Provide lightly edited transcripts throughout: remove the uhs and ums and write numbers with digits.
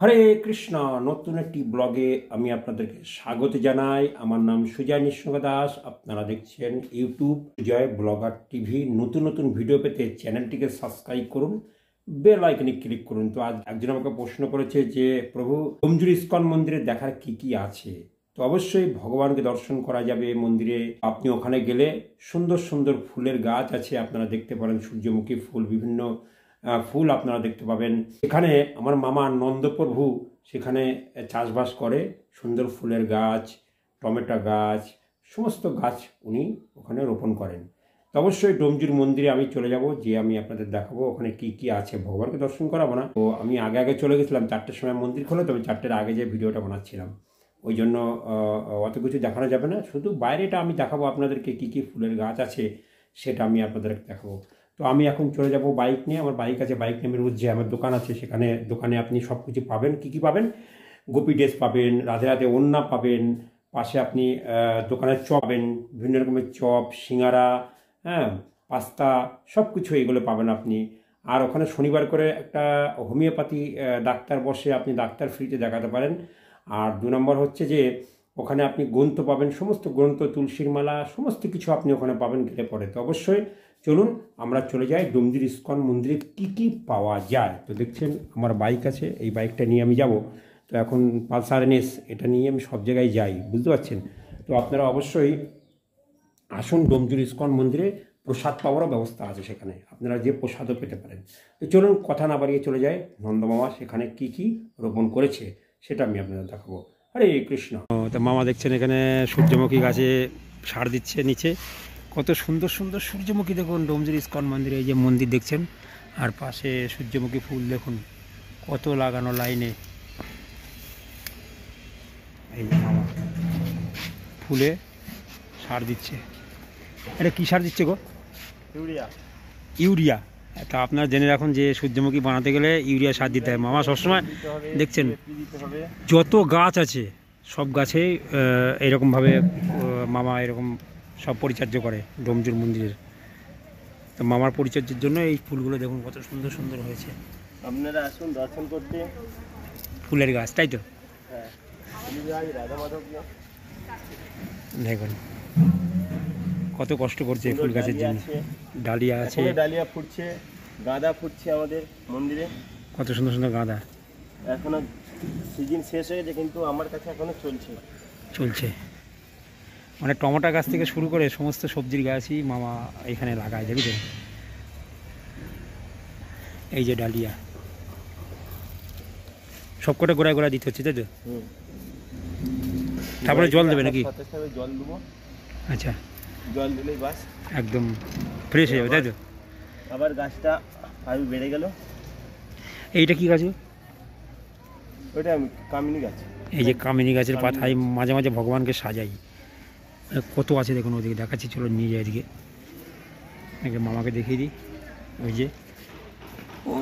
হরে কৃষ্ণ। নতুন একটি ব্লগে আমি আপনাদেরকে স্বাগত জানাই। আমার নাম সুজয় নিঃসঙ্গ দাস। আপনারা দেখছেন ইউটিউব সুজয় ব্লগার টিভি। নতুন নতুন ভিডিও পেতে চ্যানেলটিকে সাবস্ক্রাইব করুন, বেল আইকনে ক্লিক করুন। তো আজ একজন আমাকে প্রশ্ন করেছে যে প্রভু ডোমজুর ইস্কন মন্দিরে দেখার কি কি আছে। তো অবশ্যই ভগবানকে দর্শন করা যাবে মন্দিরে। আপনি ওখানে গেলে সুন্দর সুন্দর ফুলের গাছ আছে, আপনারা দেখতে পারেন। সূর্যমুখী ফুল, বিভিন্ন ফুল আপনারা দেখতে পাবেন। এখানে আমার মামা নন্দপ্রভু সেখানে চাষবাস করে, সুন্দর ফুলের গাছ, টমেটো গাছ, সমস্ত গাছ উনি ওখানে রোপণ করেন। তো অবশ্যই ডোমজুর মন্দিরে আমি চলে যাব, যে আমি আপনাদের দেখাবো ওখানে কি কি আছে। ভগবানকে দর্শন করাবো না, তো আমি আগে আগে চলে গেছিলাম। 4টের সময় মন্দির খোলে, তবে 4টের আগে যে ভিডিওটা বানাচ্ছিলাম, ওই জন্য অত কিছু দেখানো যাবে না। শুধু বাইরেটা আমি দেখাবো আপনাদেরকে, কি কি ফুলের গাছ আছে সেটা আমি আপনাদেরকে দেখাবো। তো আমি এখন চলে যাব বাইক নিয়ে। আমার বাইক আছে, বাইক নিয়ে বেরোবো। যে আমার দোকান আছে সেখানে, দোকানে আপনি সব কিছু পাবেন। কী কী পাবেন? গোপী ড্রেস পাবেন, রাধে রাধে ওড়না পাবেন, পাশে আপনি দোকানের চপ পাবেন, বিভিন্ন রকমের চপ, সিঙ্গারা, হ্যাঁ, পাস্তা, সব কিছু এগুলো পাবেন আপনি। আর ওখানে শনিবার করে একটা হোমিওপ্যাথি ডাক্তার বসে, আপনি ডাক্তার ফ্রিতে দেখাতে পারেন। আর 2 নম্বর হচ্ছে যে ওখানে আপনি গ্রন্থ পাবেন, সমস্ত গ্রন্থ, তুলসীর মালা, সমস্ত কিছু আপনি ওখানে পাবেন গেলে পরে। তো অবশ্যই চলুন আমরা চলে যাই ডোমজুর ইস্কন মন্দিরে কি কি পাওয়া যায়। তো দেখছেন আমার বাইক আছে, এই বাইকটা নিয়ে আমি যাব। তো এখন পালসার NS এটা নিয়ে আমি সব জায়গায় যাই, বুঝতে পারছেন। তো আপনারা অবশ্যই আসুন ডোমজুর ইস্কন মন্দিরে। প্রসাদ পাওয়ারও ব্যবস্থা আছে সেখানে, আপনারা যে প্রসাদও পেতে পারেন। তো চলুন কথা না বাড়িয়ে চলে যায় নন্দমামা সেখানে কি কি রোপণ করেছে সেটা আমি আপনাদের দেখাবো। হরে কৃষ্ণ। তো মামা দেখছেন এখানে সূর্যমুখী গাছে সার দিচ্ছে নিচে। কত সুন্দর সুন্দর সূর্যমুখী দেখুন ডোমজুর ইস্কন মন্দিরে। এই যে মন্দির দেখছেন, আর পাশে সূর্যমুখী ফুল দেখুন কত লাগানো লাইনে। এই মামা ফুলে সার দিচ্ছে। এটা কী সার দিচ্ছে গো? ইউরিয়া। তা আপনারা জেনে রাখুন যে সূর্যমুখী বানাতে গেলে ইউরিয়া সার দিতে হয়। মামা সবসময় দেখছেন যত গাছ আছে সব গাছেই এরকমভাবে মামা এরকম সব পরিচর্যা করে ডোমজুর মন্দিরের। তো মামার পরিচর্যার জন্য এই ফুলগুলো দেখুন কত সুন্দর সুন্দর হয়েছে। আপনারা আসুন দর্শন করতে। ফুলের গাছ, তাই তো? হ্যাঁ, দেখুন কত কষ্ট করছে ফুল গাছের জন্য। ডালিয়া আছে, ডালিয়া ফুটছে, গাঁদা ফুটছে আমাদের মন্দিরে। কত সুন্দর সুন্দর গাঁদা। এখনো সিজন শেষ হয়ে গেছে, কিন্তু আমার কাছে এখনো চলছে। মানে টমেটো গাছ থেকে শুরু করে সমস্ত সবজির গাছই মামা এখানে লাগায়, দেখেছেন? এই যে ডালিয়া, সব কটা গোড়ায় গোড়ায় দিতে হচ্ছে, তাই তো? তারপরে জল দেবে নাকি? জল দেবো। আচ্ছা, জল দিলেই বাস একদম ফ্রেশ হয়ে যাবে, তাই তো? আবার গাছটা আরো বেড়ে গেল। এইটা কি গাছ? ওইটা কামিনী গাছ। এই যে কামিনী গাছের পাতায় মাঝে মাঝে ভগবানকে সাজাই। কত আছে দেখুন, ওদিকে দেখাচ্ছি, চলো নিয়ে যাই এদিকে। মামাকে দেখিয়ে দিই। ওই যে, ও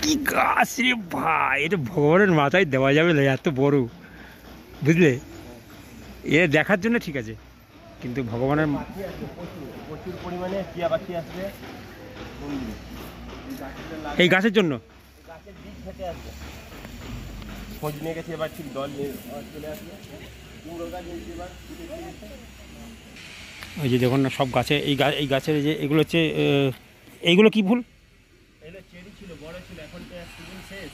কি গাছ রে ভাই! এটা ভগবানের মাথায় দেওয়া যাবে না, এত বড়, বুঝলে? এ দেখার জন্য ঠিক আছে, কিন্তু ভগবানের প্রচুর পরিমাণে টিয়া পাখি আসবে এই গাছের জন্য। গাছের বীজ থেকে আসবে, খোঁজ নিয়ে গেছে, এবার ঠিক দল চলে আসবে। ওই যে দেখুন না সব গাছে, এই গাছের যে এগুলো হচ্ছে, এইগুলো কি ফুল? চেরি ছিল, বড় ছিল, এখন তো সিজন শেষ।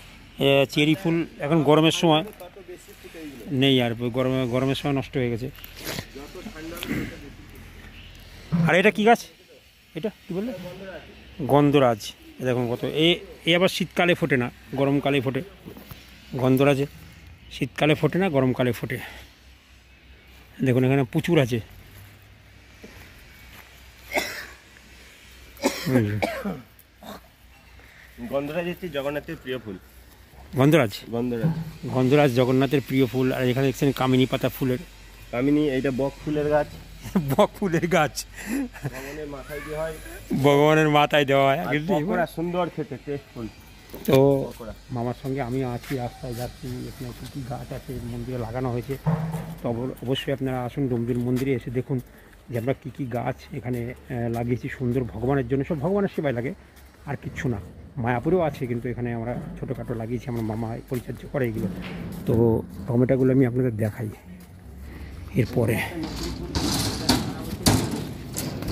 চেরি ফুল এখন গরমের সময় নেই, আর গরমের সময় নষ্ট হয়ে গেছে। আর এটা কি গাছ? এটা কি বললে? গন্ধরাজ। দেখুন কত, এ আবার শীতকালে ফোটে না, গরমকালে ফোটে। গন্ধরাজে শীতকালে ফোটে না, গরমকালে ফোটে। দেখুন এখানে প্রচুর আছে। গন্ধরাজ হচ্ছে জগন্নাথের প্রিয় ফুল। গন্ধরাজ জগন্নাথের প্রিয় ফুল। আর এখানে দেখছেন কামিনী পাতা ফুলের। কামিনী, এইটা বক ফুলের গাছ। বক ফুলের গাছ ভগবানের মাথায় দেওয়া হয়। ভগবানের মাথায় দেওয়া হয়। সুন্দর খেতে, টেস্টফুল। তো মামার সঙ্গে আমি আছি, রাস্তায় যাচ্ছি। এখানে কী কী গাছ আছে মন্দিরে লাগানো হয়েছে। তো অবশ্যই আপনারা আসুন ডোমজুর মন্দিরে, এসে দেখুন যে আমরা কী কী গাছ এখানে লাগিয়েছি সুন্দর ভগবানের জন্য। সব ভগবানের সেবায় লাগে, আর কিচ্ছু না। মায়াপুরেও আছে, কিন্তু এখানে আমরা ছোটোখাটো লাগিয়েছি, আমার মামা পরিচর্যা করে এগুলো। তো টমেটোগুলো আমি আপনাদের দেখাই। এরপরে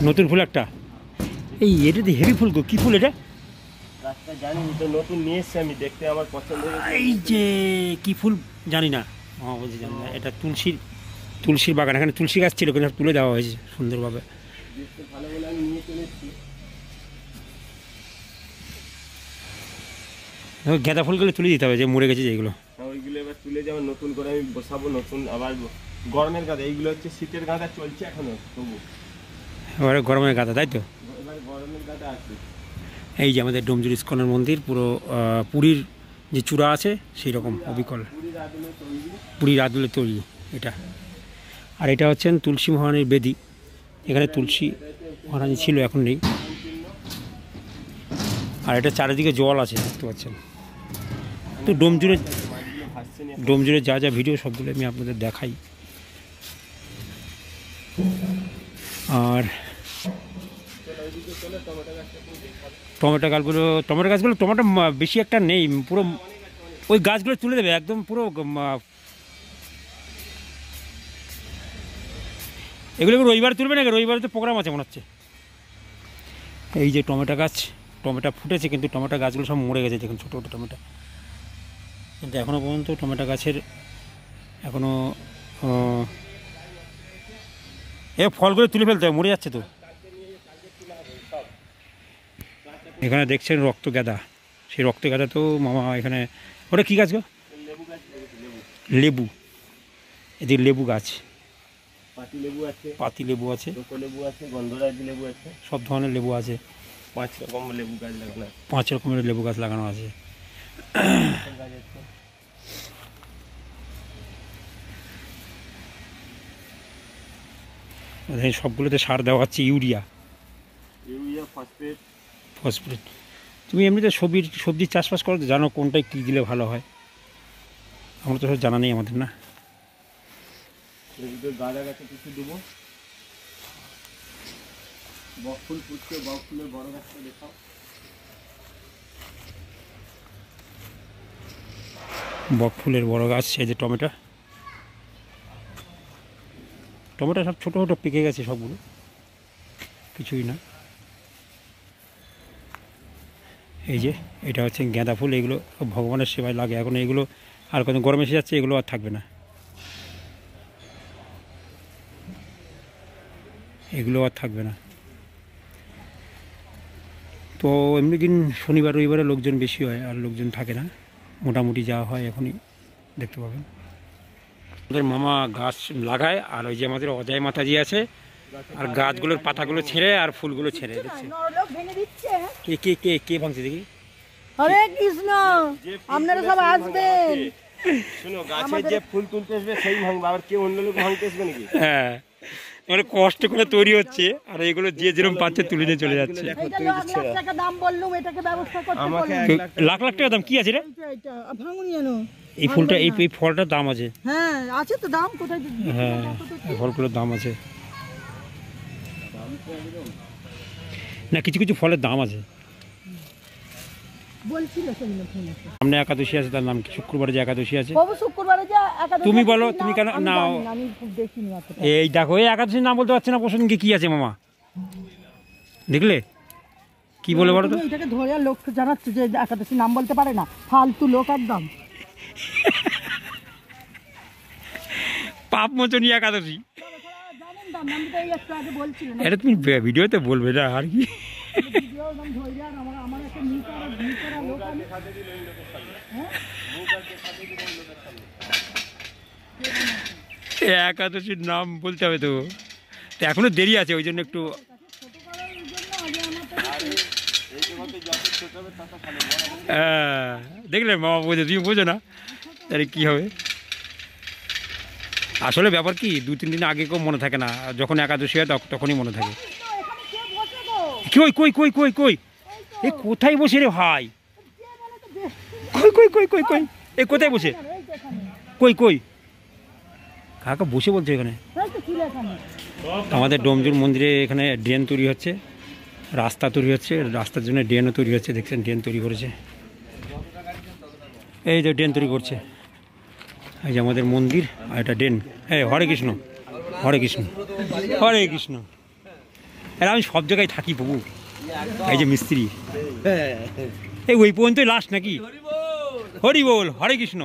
নতুন ফুল একটা, এই এটা তো হেভি ফুল গো, কী ফুল এটা? গাছটা জানি তো, নতুন নিয়ে এসছি আমি, দেখতে আমার পছন্দ হয়েছে। এই যে কী ফুল জানি না, বলছি জানি না। এটা তুলসীর বাগান, এখানে তুলসী গাছ ছিল, কিন্তু তুলে দেওয়া হয়েছে সুন্দরভাবে। দেখতে ভালো বলে আমি নিয়ে চলে এসেছি। গাঁদা ফুলগুলো তুলে দিতে হবে, যে মরে গেছে যেগুলো। ওইগুলো এবার তুলে যাবো, নতুন করে আমি বসাবো, নতুন আবার গরমের গাঁদা। এইগুলো হচ্ছে শীতের গাঁদা, চলছে এখনো তবু। এবারে গরমের গাঁদা, তাই তো? এবার গরমের গাঁদা আছে। এই যে আমাদের ডোমজুর ইস্কনের মন্দির, পুরো পুরীর যে চূড়া আছে সেই রকম অবিকল, পুরীর আদলে তৈরি এটা। আর এটা হচ্ছেন তুলসী মহারানীর বেদি। এখানে তুলসী মহারানী ছিল, এখন নেই। আর এটা চারিদিকে জল আছে, দেখতে পাচ্ছেন। তো ডোমজুড়ে যা যা ভিডিও সবগুলো আমি আপনাদের দেখাই। আর টমেটো গাছগুলো টমেটো বেশি একটা নেই, পুরো ওই গাছগুলো তুলে দেবে একদম পুরো। এগুলো রবিবার তুলবে না, রবিবারে তো প্রোগ্রাম আছে মনে হচ্ছে। এই যে টমেটো গাছ, টমেটো ফুটেছে, কিন্তু টমেটো গাছগুলো সব মরে গেছে, দেখুন ছোটো ছোটো টমেটো। কিন্তু এখনও পর্যন্ত টমেটো গাছের এখনও ফলগুলো তুলে ফেলতে হবে, মরে যাচ্ছে তো। এখানে দেখছেন রক্ত গাঁদা, সেই রক্ত গাঁদা তো মামা এখানে। ওটা কী গাছ গো? লেবু। এদিকে লেবু গাছ, পাতি লেবু আছে, সব ধরনের লেবু আছে। 5 রকম লেবু গাছ লাগানো আছে। 5 রকমের লেবু গাছ লাগানো আছে। সবগুলোতে সার দেওয়া হচ্ছে, ইউরিয়া, ফসফেট। তুমি এমনিতে সবজির চাষবাস করো তো, জানো কোনটায় কী দিলে ভালো হয়? আমরা তো সব জানা নেই আমাদের, না? গাঁদা গাছে কিছু দেবো, বকফুল পুষছে, বকফুলের বড় গাছটা দেখাও। বকফুলের বড় গাছ, এই যে টমেটো সব ছোটো ছোটো পেকে গেছে সবগুলো, কিছুই না। এই যে এটা হচ্ছে গাঁদা ফুল, এগুলো ভগবানের সেবায় লাগে। এখন এগুলো আর কত গরম এসে যাচ্ছে, এগুলো আর থাকবে না, এগুলো আর থাকবে না। তো এমনি দিন শনিবার রবিবারে লোকজন বেশি হয়, আর লোকজন থাকে না, মোটামুটি যা হয় এখনই দেখতে পাবেন। আমাদের মামা গাছ লাগায়, আর ওই যে আমাদের অজয় মাতাজি আছে, আর গাছগুলোর পাতাগুলো ছেড়ে আর ফুলগুলো ছেড়ে দিচ্ছে। কে কে কে ভাঙছে দেখি? হরে কৃষ্ণ, আপনারা সব আসবেন। শুনো, গাছে যে ফুল তুলতে আসবে সেই ভাঙবে, আবার কেউ অন্য লোক ভাঙতে আসবে নাকি? হ্যাঁ, মানে কষ্ট করে তৈরি হচ্ছে, আর এগুলো যে যেরকম পাচ্ছে তুলে নিয়ে চলে যাচ্ছে। এটা লাখ লাখ টাকা দাম বললুম, এটাকে ব্যবস্থা করতে বলুন। লাখ লাখ টাকা দাম? কি আছে রে? এটা ভাঙুন জানো, এই ফুলটা, এই ফলটার দাম আছে। হ্যাঁ আছে তো দাম, কোথায়? হ্যাঁ, এই ফলগুলোর দাম আছে না, কিছু কিছু ফলের দাম আছে। বলছিল সেদিন ফোনে। সামনে একাদশী আছে, তার নাম কি? শুক্রবারে যে একাদশী আছে। বাবু শুক্রবারে যে একাদশী, তুমি বলো, তুমি কেন না? আমি খুব দেখিনি অতটা। এই দেখো, এই একাদশীর নাম বলতে পারছে না, প্রসঙ্গে কি আছে মামা? দেখলে কি বলে বলো তো? এটাকে ধরে আর লোক জানাচ্ছে যে একাদশী নাম বলতে পারে না, ফালতু লোক একদম। পাপ মোচনী একাদশী, জানেন দাম, আমি তো এই একটু আগে বলছিলাম। এটা তুমি ভিডিওতে বলবে না আর কি? ভিডিও একদম ধরে আর আমার একটা নিকরা লোক আমি। একাদশীর নাম বলতে হবে তো, এখনো দেরি আছে, ওই জন্য একটু। দেখলে মামা বোঝে, তুমি বোঝো না, তাহলে কী হবে? আসলে ব্যাপার কি, 2-3 দিন আগে কেউ মনে থাকে না, যখন একাদশী হয় তখনই মনে থাকে। কই কই কই কই কই এ কোথায় বসে রে ভাই? কই কই কই কই কই এ কোথায় বসে? কই কই কাকা বসে বলছে এখানে? আমাদের ডোমজুর মন্দিরে এখানে ড্রেন তৈরি হচ্ছে, রাস্তা তৈরি হচ্ছে, রাস্তার জন্য ড্রেনও তৈরি হচ্ছে, দেখছেন ড্রেন তৈরি করেছে, এই যে ড্রেন তৈরি করছে, এই যে আমাদের মন্দির আর এটা ড্রেন। এই হরে কৃষ্ণ, হরে কৃষ্ণ, হরে কৃষ্ণ। আর আমি সব জায়গায় থাকি প্রভু, এই যে মিস্ত্রি, এই ওই পর্যন্তই লাস্ট নাকি? হরি বল, হরে কৃষ্ণ।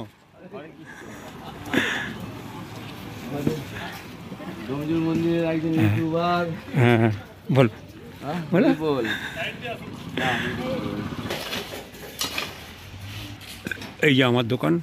ডোমজুর মন্দিরের একজন ইউটিউবার। হ্যাঁ বল, বল। এই যে আমার দোকান।